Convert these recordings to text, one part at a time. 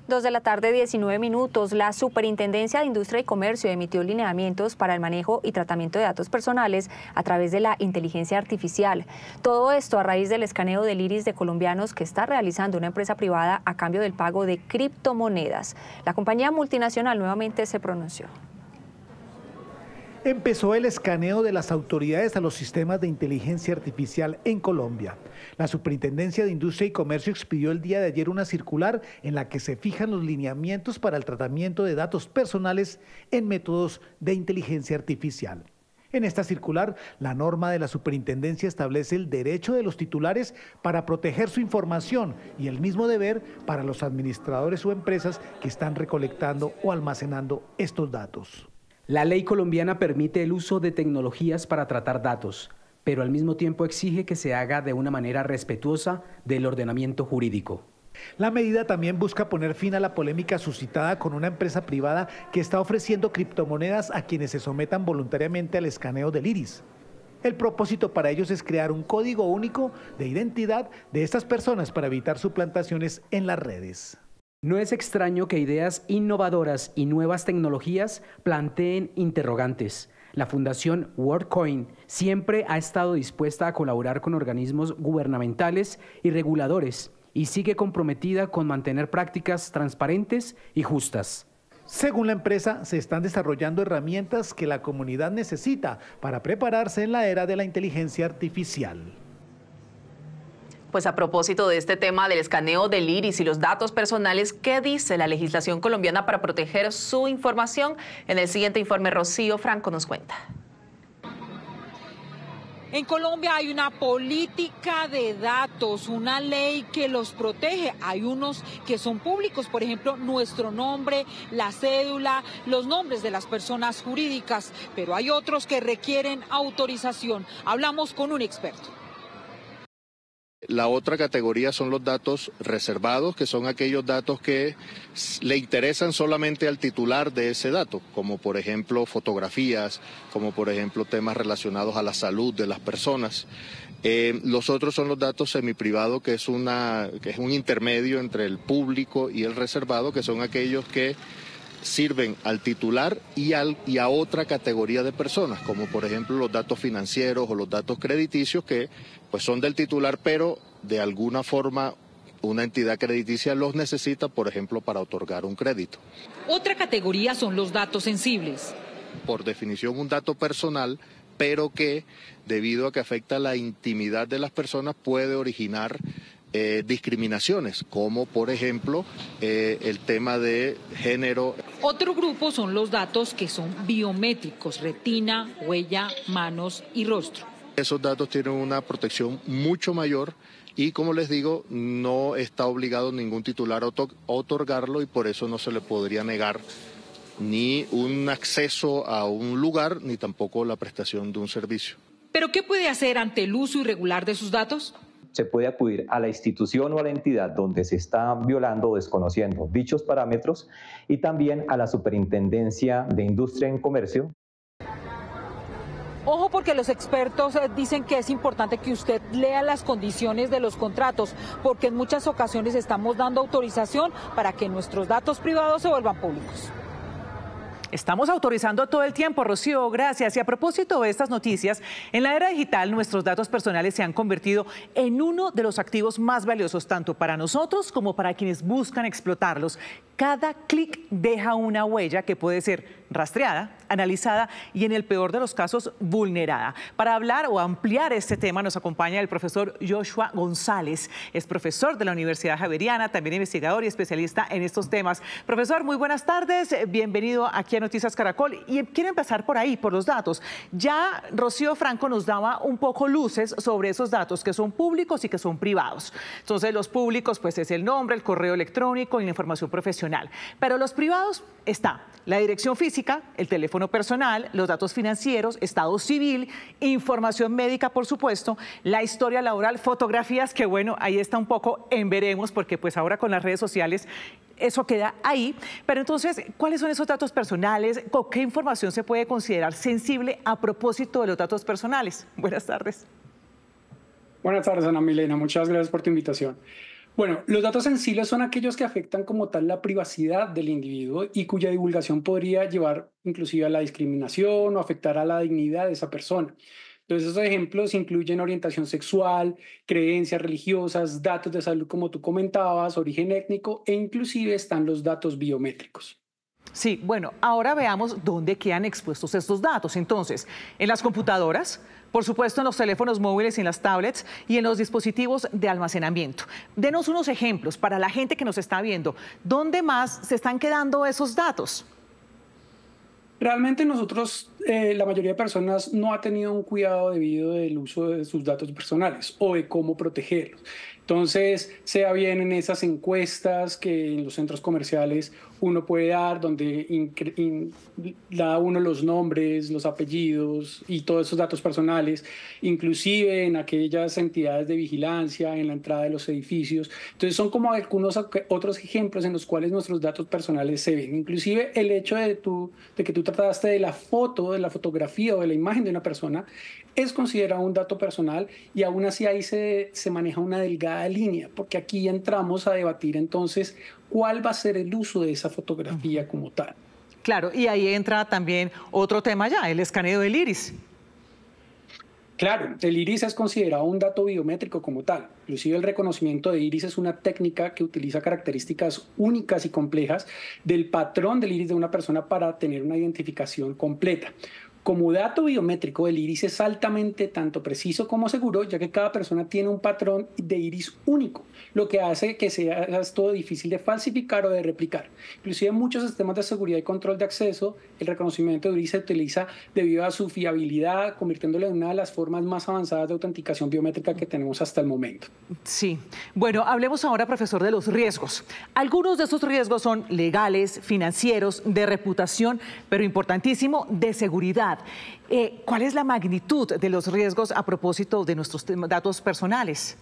2 de la tarde, 19 minutos. La Superintendencia de Industria y Comercio emitió lineamientos para el manejo y tratamiento de datos personales a través de la inteligencia artificial. Todo esto a raíz del escaneo del iris de colombianos que está realizando una empresa privada a cambio del pago de criptomonedas. La compañía multinacional nuevamente se pronunció. Empezó el escaneo de las autoridades a los sistemas de inteligencia artificial en Colombia. La Superintendencia de Industria y Comercio expidió el día de ayer una circular en la que se fijan los lineamientos para el tratamiento de datos personales en métodos de inteligencia artificial. En esta circular, la norma de la Superintendencia establece el derecho de los titulares para proteger su información y el mismo deber para los administradores o empresas que están recolectando o almacenando estos datos. La ley colombiana permite el uso de tecnologías para tratar datos, pero al mismo tiempo exige que se haga de una manera respetuosa del ordenamiento jurídico. La medida también busca poner fin a la polémica suscitada con una empresa privada que está ofreciendo criptomonedas a quienes se sometan voluntariamente al escaneo del iris. El propósito para ellos es crear un código único de identidad de estas personas para evitar suplantaciones en las redes. No es extraño que ideas innovadoras y nuevas tecnologías planteen interrogantes. La Fundación WorldCoin siempre ha estado dispuesta a colaborar con organismos gubernamentales y reguladores y sigue comprometida con mantener prácticas transparentes y justas. Según la empresa, se están desarrollando herramientas que la comunidad necesita para prepararse en la era de la inteligencia artificial. Pues a propósito de este tema del escaneo del iris y los datos personales, ¿qué dice la legislación colombiana para proteger su información? En el siguiente informe, Rocío Franco nos cuenta. En Colombia hay una política de datos, una ley que los protege. Hay unos que son públicos, por ejemplo, nuestro nombre, la cédula, los nombres de las personas jurídicas, pero hay otros que requieren autorización. Hablamos con un experto. La otra categoría son los datos reservados, que son aquellos datos que le interesan solamente al titular de ese dato, como por ejemplo fotografías, como por ejemplo temas relacionados a la salud de las personas. Los otros son los datos semiprivados, que es un intermedio entre el público y el reservado, que son aquellos que sirven al titular y a otra categoría de personas, como por ejemplo los datos financieros o los datos crediticios, que pues son del titular, pero de alguna forma una entidad crediticia los necesita, por ejemplo, para otorgar un crédito. Otra categoría son los datos sensibles. Por definición, un dato personal, pero que debido a que afecta la intimidad de las personas puede originar discriminaciones, como por ejemplo el tema de género. Otro grupo son los datos que son biométricos, retina, huella, manos y rostro. Esos datos tienen una protección mucho mayor y, como les digo, no está obligado ningún titular a otorgarlo y por eso no se le podría negar ni un acceso a un lugar ni tampoco la prestación de un servicio. ¿Pero qué puede hacer ante el uso irregular de sus datos? Se puede acudir a la institución o a la entidad donde se está violando o desconociendo dichos parámetros y también a la Superintendencia de Industria y Comercio. Ojo, porque los expertos dicen que es importante que usted lea las condiciones de los contratos, porque en muchas ocasiones estamos dando autorización para que nuestros datos privados se vuelvan públicos. Estamos autorizando todo el tiempo, Rocío, gracias. Y a propósito de estas noticias, en la era digital nuestros datos personales se han convertido en uno de los activos más valiosos, tanto para nosotros como para quienes buscan explotarlos. Cada clic deja una huella que puede ser rastreada, analizada y en el peor de los casos vulnerada. Para hablar o ampliar este tema nos acompaña el profesor Joshua González. Es profesor de la Universidad Javeriana, también investigador y especialista en estos temas. Profesor, muy buenas tardes, bienvenido aquí a Noticias Caracol. Y quiero empezar por ahí, por los datos. Ya Rocío Franco nos daba un poco luces sobre esos datos que son públicos y que son privados. Entonces los públicos pues es el nombre, el correo electrónico y la información profesional. Pero los privados está la dirección física, el teléfono personal, los datos financieros, estado civil, información médica, por supuesto, la historia laboral, fotografías, que bueno, ahí está un poco en veremos, porque pues ahora con las redes sociales eso queda ahí. Pero entonces, ¿cuáles son esos datos personales? ¿Con qué información se puede considerar sensible a propósito de los datos personales? Buenas tardes. Buenas tardes, Ana Milena. Muchas gracias por tu invitación. Bueno, los datos sensibles son aquellos que afectan como tal la privacidad del individuo y cuya divulgación podría llevar inclusive a la discriminación o afectar a la dignidad de esa persona. Entonces, esos ejemplos incluyen orientación sexual, creencias religiosas, datos de salud, como tú comentabas, origen étnico e inclusive están los datos biométricos. Sí, bueno, ahora veamos dónde quedan expuestos estos datos. Entonces, en las computadoras, por supuesto en los teléfonos móviles y en las tablets y en los dispositivos de almacenamiento. Denos unos ejemplos para la gente que nos está viendo. ¿Dónde más se están quedando esos datos? Realmente nosotros, la mayoría de personas no ha tenido un cuidado debido del uso de sus datos personales o de cómo protegerlos. Entonces, sea bien en esas encuestas que en los centros comerciales uno puede dar, donde da uno los nombres, los apellidos y todos esos datos personales, inclusive en aquellas entidades de vigilancia, en la entrada de los edificios. Entonces, son como algunos otros ejemplos en los cuales nuestros datos personales se ven. Inclusive el hecho de que tú trataste de la foto, de la fotografía o de la imagen de una persona, es considerado un dato personal y aún así ahí se maneja una delgada línea, porque aquí entramos a debatir entonces cuál va a ser el uso de esa fotografía como tal. Claro, y ahí entra también otro tema ya, el escaneo del iris. Claro, el iris es considerado un dato biométrico como tal. Inclusive el reconocimiento de iris es una técnica que utiliza características únicas y complejas del patrón del iris de una persona para tener una identificación completa. Como dato biométrico, el iris es altamente tanto preciso como seguro, ya que cada persona tiene un patrón de iris único, lo que hace que sea esto difícil de falsificar o de replicar. Inclusive en muchos sistemas de seguridad y control de acceso, el reconocimiento de iris se utiliza debido a su fiabilidad, convirtiéndolo en una de las formas más avanzadas de autenticación biométrica que tenemos hasta el momento. Sí. Bueno, hablemos ahora, profesor, de los riesgos. Algunos de esos riesgos son legales, financieros, de reputación, pero importantísimo, de seguridad. ¿Cuál es la magnitud de los riesgos a propósito de nuestros datos personales?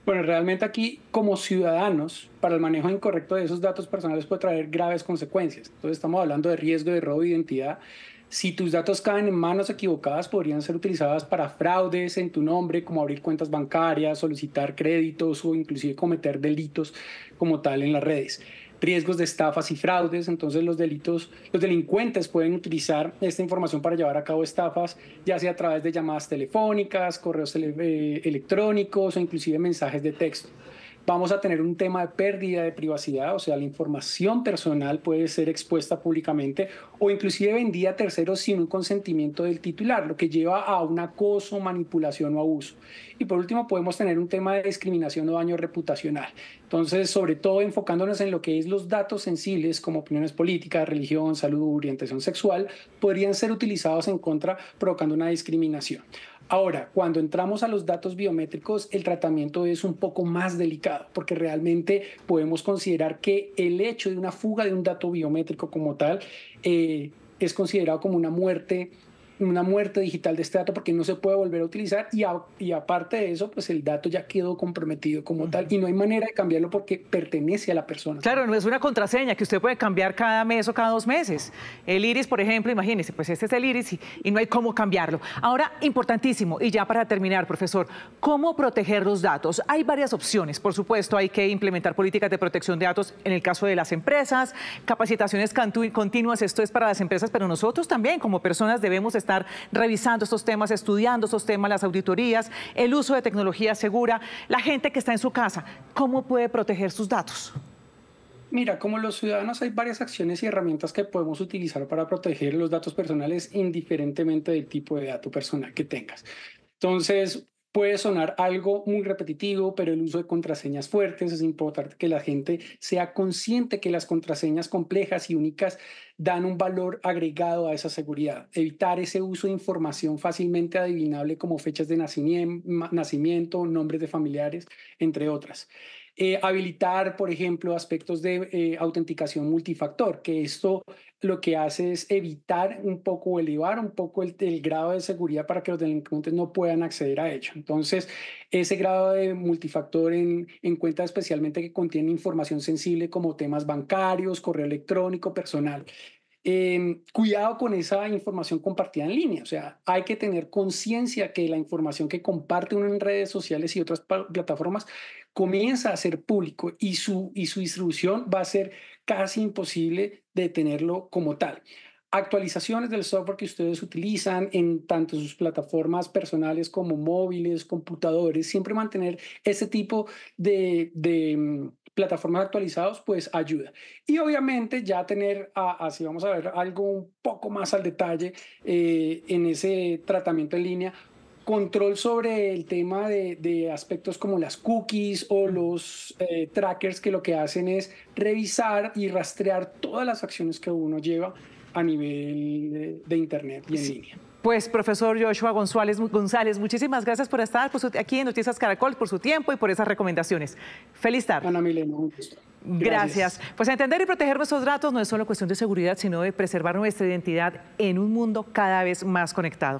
Bueno, realmente aquí como ciudadanos, para el manejo incorrecto de esos datos personales puede traer graves consecuencias. Entonces estamos hablando de riesgo de robo de identidad. Si tus datos caen en manos equivocadas, podrían ser utilizadas para fraudes en tu nombre, como abrir cuentas bancarias, solicitar créditos o inclusive cometer delitos como tal en las redes. Riesgos de estafas y fraudes, entonces los delincuentes pueden utilizar esta información para llevar a cabo estafas, ya sea a través de llamadas telefónicas, correos electrónicos o inclusive mensajes de texto. Vamos a tener un tema de pérdida de privacidad, o sea, la información personal puede ser expuesta públicamente o inclusive vendida a terceros sin un consentimiento del titular, lo que lleva a un acoso, manipulación o abuso. Y por último, podemos tener un tema de discriminación o daño reputacional. Entonces, sobre todo enfocándonos en lo que es los datos sensibles como opiniones políticas, religión, salud, orientación sexual, podrían ser utilizados en contra, provocando una discriminación. Ahora, cuando entramos a los datos biométricos, el tratamiento es un poco más delicado, porque realmente podemos considerar que el hecho de una fuga de un dato biométrico como tal es considerado como una muerte digital de este dato, porque no se puede volver a utilizar y aparte de eso, pues el dato ya quedó comprometido como tal y no hay manera de cambiarlo porque pertenece a la persona. Claro, no es una contraseña que usted puede cambiar cada mes o cada 2 meses. El iris, por ejemplo, imagínese, pues este es el iris y no hay cómo cambiarlo. Ahora, importantísimo, y ya para terminar, profesor, ¿cómo proteger los datos? Hay varias opciones, por supuesto, hay que implementar políticas de protección de datos en el caso de las empresas, capacitaciones continuas, esto es para las empresas, pero nosotros también como personas debemos estar revisando estos temas, estudiando estos temas, las auditorías, el uso de tecnología segura, la gente que está en su casa, ¿cómo puede proteger sus datos? Mira, como los ciudadanos hay varias acciones y herramientas que podemos utilizar para proteger los datos personales indiferentemente del tipo de dato personal que tengas. Entonces, puede sonar algo muy repetitivo, pero el uso de contraseñas fuertes es importante que la gente sea consciente que las contraseñas complejas y únicas dan un valor agregado a esa seguridad. Evitar ese uso de información fácilmente adivinable como fechas de nacimiento, nombres de familiares, entre otras. Habilitar, por ejemplo, aspectos de autenticación multifactor, que esto lo que hace es evitar un poco o elevar un poco el grado de seguridad para que los delincuentes no puedan acceder a ello. Entonces, ese grado de multifactor en cuenta especialmente que contiene información sensible como temas bancarios, correo electrónico, personal. Cuidado con esa información compartida en línea, o sea, hay que tener conciencia que la información que comparte uno en redes sociales y otras plataformas comienza a ser público y su distribución va a ser casi imposible de tenerlo como tal. Actualizaciones del software que ustedes utilizan en tanto sus plataformas personales como móviles, computadores, siempre mantener ese tipo de plataformas actualizados, pues ayuda. Y obviamente ya tener, así vamos a ver algo un poco más al detalle en ese tratamiento en línea, control sobre el tema de aspectos como las cookies o los trackers, que lo que hacen es revisar y rastrear todas las acciones que uno lleva a nivel de Internet y en línea. Pues, profesor Joshua González, muchísimas gracias por estar aquí en Noticias Caracol, por su tiempo y por esas recomendaciones. Feliz tarde. Ana Milena, un gusto. Gracias. Pues entender y proteger nuestros datos no es solo cuestión de seguridad, sino de preservar nuestra identidad en un mundo cada vez más conectado.